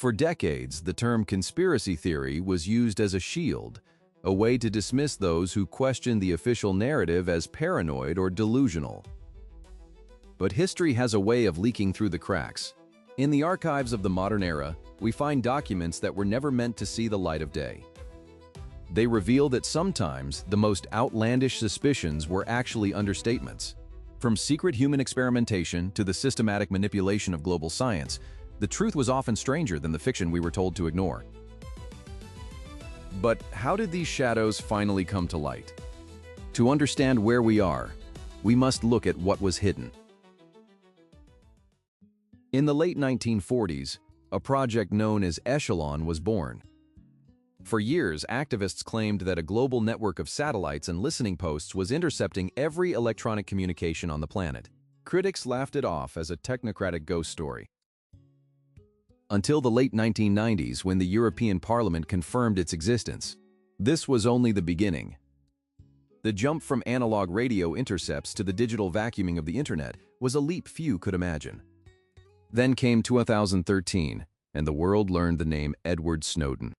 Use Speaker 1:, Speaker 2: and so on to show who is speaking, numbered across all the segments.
Speaker 1: For decades, the term conspiracy theory was used as a shield, a way to dismiss those who questioned the official narrative as paranoid or delusional. But history has a way of leaking through the cracks. In the archives of the modern era, we find documents that were never meant to see the light of day. They reveal that sometimes the most outlandish suspicions were actually understatements. From secret human experimentation to the systematic manipulation of global science, the truth was often stranger than the fiction we were told to ignore. But how did these shadows finally come to light? To understand where we are, we must look at what was hidden. In the late 1940s, a project known as Echelon was born. For years, activists claimed that a global network of satellites and listening posts was intercepting every electronic communication on the planet. Critics laughed it off as a technocratic ghost story. Until the late 1990s, when the European Parliament confirmed its existence. This was only the beginning. The jump from analog radio intercepts to the digital vacuuming of the internet was a leap few could imagine. Then came 2013, and the world learned the name Edward Snowden.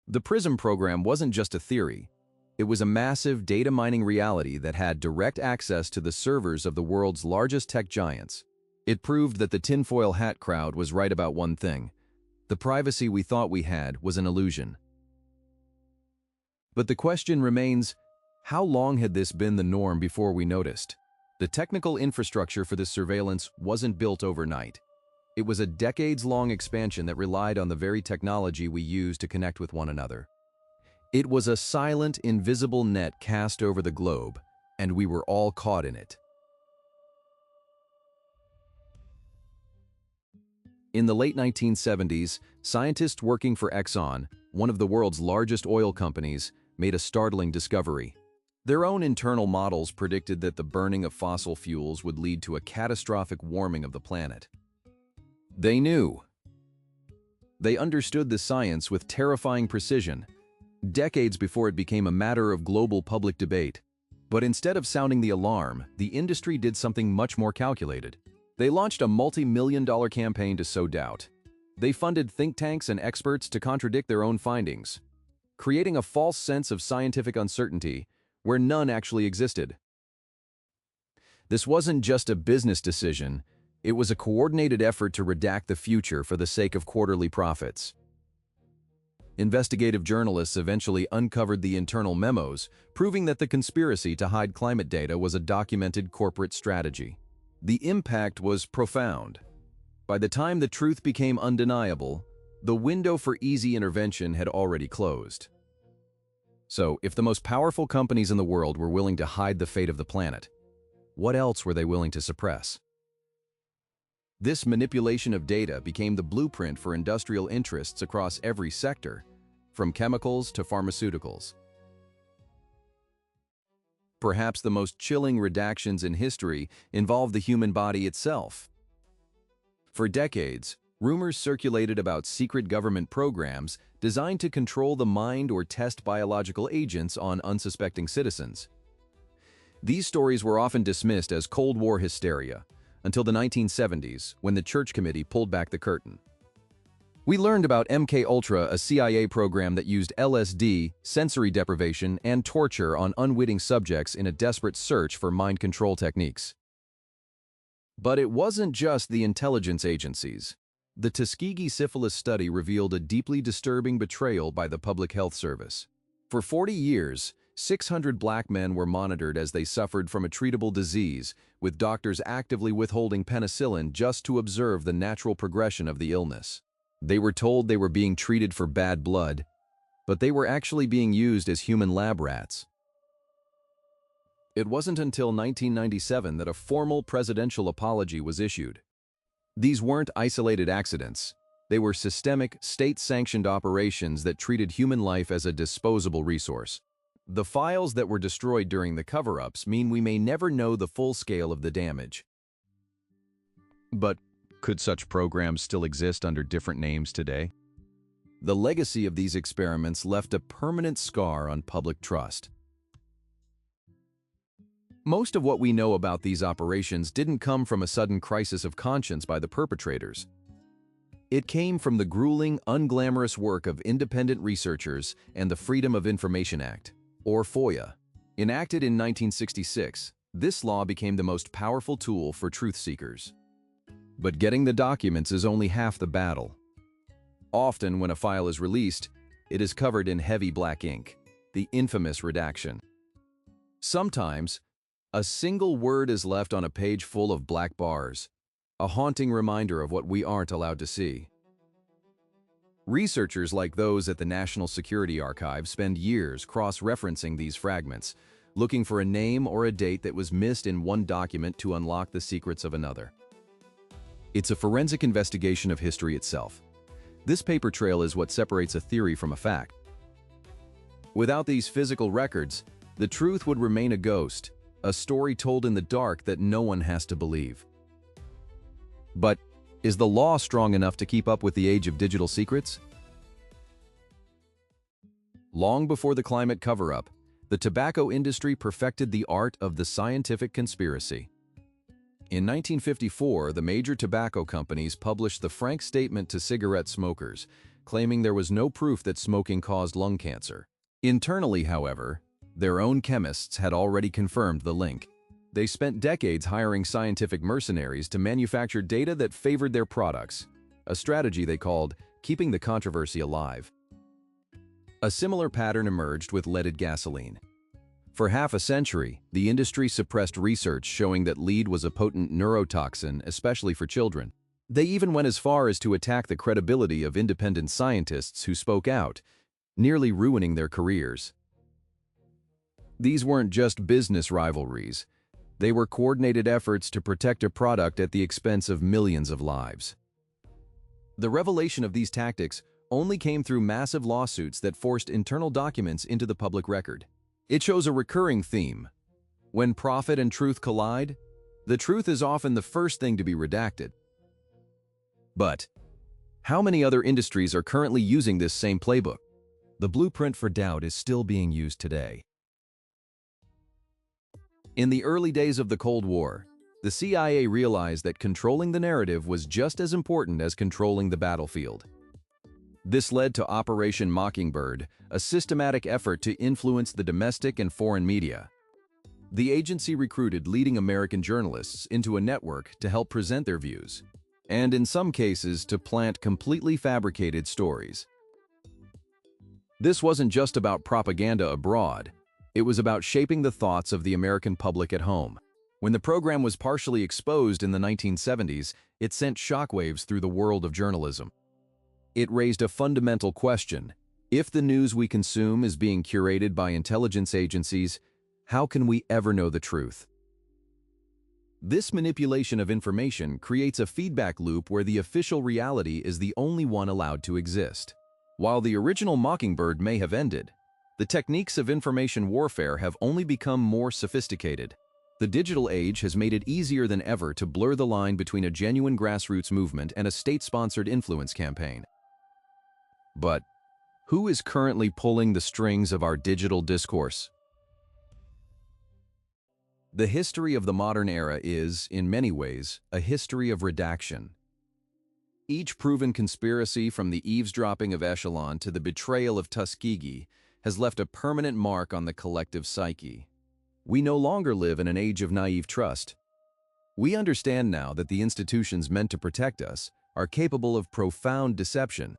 Speaker 1: The PRISM program wasn't just a theory. It was a massive data mining reality that had direct access to the servers of the world's largest tech giants. It proved that the tinfoil hat crowd was right about one thing. The privacy we thought we had was an illusion. But the question remains, how long had this been the norm before we noticed? The technical infrastructure for this surveillance wasn't built overnight. It was a decades-long expansion that relied on the very technology we use to connect with one another. It was a silent, invisible net cast over the globe, and we were all caught in it. In the late 1970s, scientists working for Exxon, one of the world's largest oil companies, made a startling discovery. Their own internal models predicted that the burning of fossil fuels would lead to a catastrophic warming of the planet. They knew. They understood the science with terrifying precision, decades before it became a matter of global public debate. But instead of sounding the alarm, the industry did something much more calculated. They launched a multi-million-dollar campaign to sow doubt. They funded think tanks and experts to contradict their own findings, creating a false sense of scientific uncertainty where none actually existed. This wasn't just a business decision. It was a coordinated effort to redact the future for the sake of quarterly profits. Investigative journalists eventually uncovered the internal memos, proving that the conspiracy to hide climate data was a documented corporate strategy. The impact was profound. By the time the truth became undeniable, the window for easy intervention had already closed. So, if the most powerful companies in the world were willing to hide the fate of the planet, what else were they willing to suppress? This manipulation of data became the blueprint for industrial interests across every sector, from chemicals to pharmaceuticals. Perhaps the most chilling redactions in history involve the human body itself. For decades, rumors circulated about secret government programs designed to control the mind or test biological agents on unsuspecting citizens. These stories were often dismissed as Cold War hysteria, until the 1970s, when the Church Committee pulled back the curtain. We learned about MKUltra, a CIA program that used LSD, sensory deprivation, and torture on unwitting subjects in a desperate search for mind control techniques. But it wasn't just the intelligence agencies. The Tuskegee syphilis study revealed a deeply disturbing betrayal by the Public Health Service. For 40 years, 600 black men were monitored as they suffered from a treatable disease, with doctors actively withholding penicillin just to observe the natural progression of the illness. They were told they were being treated for bad blood, but they were actually being used as human lab rats. It wasn't until 1997 that a formal presidential apology was issued. These weren't isolated accidents. They were systemic, state-sanctioned operations that treated human life as a disposable resource. The files that were destroyed during the cover-ups mean we may never know the full scale of the damage. But could such programs still exist under different names today? The legacy of these experiments left a permanent scar on public trust. Most of what we know about these operations didn't come from a sudden crisis of conscience by the perpetrators. It came from the grueling, unglamorous work of independent researchers and the Freedom of Information Act, or FOIA. Enacted in 1966, this law became the most powerful tool for truth seekers. But getting the documents is only half the battle. Often, when a file is released, it is covered in heavy black ink, the infamous redaction. Sometimes, a single word is left on a page full of black bars, a haunting reminder of what we aren't allowed to see. Researchers like those at the National Security Archive spend years cross-referencing these fragments, looking for a name or a date that was missed in one document to unlock the secrets of another. It's a forensic investigation of history itself. This paper trail is what separates a theory from a fact. Without these physical records, the truth would remain a ghost, a story told in the dark that no one has to believe. But is the law strong enough to keep up with the age of digital secrets? Long before the climate cover-up, the tobacco industry perfected the art of the scientific conspiracy. In 1954, the major tobacco companies published the frank statement to cigarette smokers, claiming there was no proof that smoking caused lung cancer. Internally, however, their own chemists had already confirmed the link. They spent decades hiring scientific mercenaries to manufacture data that favored their products, a strategy they called keeping the controversy alive. A similar pattern emerged with leaded gasoline. For half a century, the industry suppressed research showing that lead was a potent neurotoxin, especially for children. They even went as far as to attack the credibility of independent scientists who spoke out, nearly ruining their careers. These weren't just business rivalries. They were coordinated efforts to protect a product at the expense of millions of lives. The revelation of these tactics only came through massive lawsuits that forced internal documents into the public record. It shows a recurring theme. When profit and truth collide, the truth is often the first thing to be redacted. But how many other industries are currently using this same playbook? The blueprint for doubt is still being used today. In the early days of the Cold War, the CIA realized that controlling the narrative was just as important as controlling the battlefield. This led to Operation Mockingbird, a systematic effort to influence the domestic and foreign media. The agency recruited leading American journalists into a network to help present their views, and in some cases to plant completely fabricated stories. This wasn't just about propaganda abroad. It was about shaping the thoughts of the American public at home. When the program was partially exposed in the 1970s, it sent shockwaves through the world of journalism. It raised a fundamental question. If the news we consume is being curated by intelligence agencies, how can we ever know the truth? This manipulation of information creates a feedback loop where the official reality is the only one allowed to exist. While the original Mockingbird may have ended, the techniques of information warfare have only become more sophisticated. The digital age has made it easier than ever to blur the line between a genuine grassroots movement and a state-sponsored influence campaign. But who is currently pulling the strings of our digital discourse? The history of the modern era is, in many ways, a history of redaction. Each proven conspiracy, from the eavesdropping of Echelon to the betrayal of Tuskegee, has left a permanent mark on the collective psyche. We no longer live in an age of naive trust. We understand now that the institutions meant to protect us are capable of profound deception.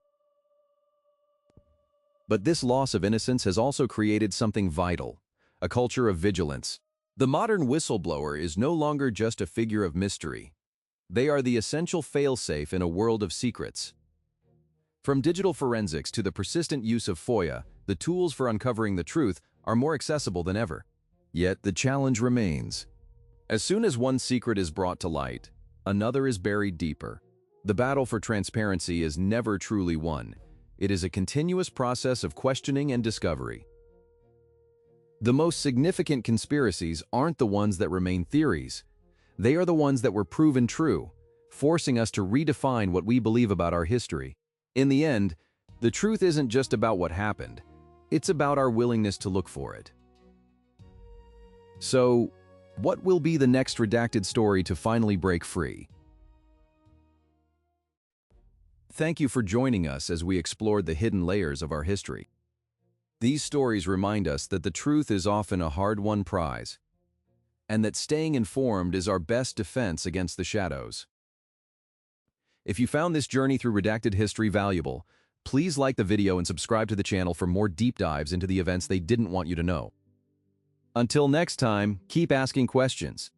Speaker 1: But this loss of innocence has also created something vital, a culture of vigilance. The modern whistleblower is no longer just a figure of mystery. They are the essential fail-safe in a world of secrets. From digital forensics to the persistent use of FOIA, the tools for uncovering the truth are more accessible than ever. Yet the challenge remains. As soon as one secret is brought to light, another is buried deeper. The battle for transparency is never truly won. It is a continuous process of questioning and discovery. The most significant conspiracies aren't the ones that remain theories. They are the ones that were proven true, forcing us to redefine what we believe about our history. In the end, the truth isn't just about what happened. It's about our willingness to look for it. So, what will be the next redacted story to finally break free? Thank you for joining us as we explored the hidden layers of our history. These stories remind us that the truth is often a hard-won prize, and that staying informed is our best defense against the shadows. If you found this journey through redacted history valuable, please like the video and subscribe to the channel for more deep dives into the events they didn't want you to know. Until next time, keep asking questions.